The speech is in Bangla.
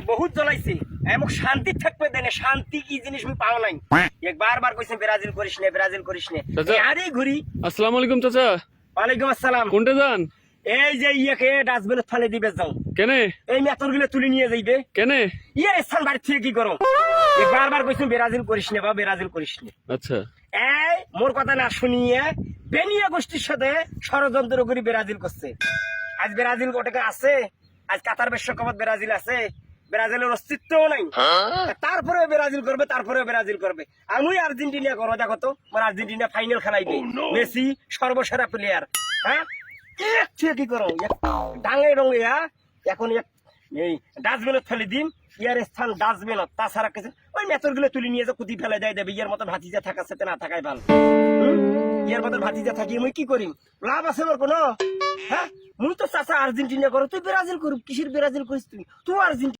বহুত জ্বলাইছে মোক শান্তি থাকবে দেনে শান্তি কি জিনিস আমি পাও নাই বারবার কইছে ব্রাজিল করিস না আরে ঘুরি। আসসালামু আলাইকুম চাচা। ওয়ালাইকুম আসসালাম। কোনটা যান? এই যে ইয়াকে ডাস্টবিনে ফেলে দিবে যাও। কেনে? এই মেতর গুলো তুলে নিয়ে যাইবে কেনে? স্থান বাড়ি থেকে কি করো বারবার কইছে ব্রাজিল করিস না বা ব্রাজিল করিস না। আচ্ছা এই মোর কথা না শুনিয়ে বেনিয়া গোষ্ঠীর সাথে ষড়যন্ত্র করে ব্রাজিল করছে। আজ ব্রাজিল গোটাকে আছে, আজ কাতার বিশ্বকাপত ব্রাজিল আছে, ব্রাজিলের অস্তিত্বও নাই, তারপরে ব্রাজিল করবে। আমি আর্জেন্টিনা করো দেখো তো, মানে আর্জেন্টিনা ফাইনাল খেলাইবে, মেসি সর্বসেরা প্লেয়ার। হ্যাঁ কি করো ডাঙে ডঙ্গে এখন এই ডাস্টবিনত ফেলে দিন, ইয়ার স্থান ডাস্টবিনত, তাছাড়া কিছু ওই মেতর গুলো তুলে নিয়ে যে কুতি ফেলে দেয় দেবে। ইয়ার মতো ভাতিজা থাকার সাথে না থাকাই ভালো। ইয়ার মতো ভাতিজা থাকি মুই কি করিম, লাভ আছে মোর কোনো? হ্যাঁ মুই তো চাচা আর্জেন্টিনা করো, তুই ব্রাজিল করু, কিসের ব্রাজিল করিস? তুই আর্জেন্টিনা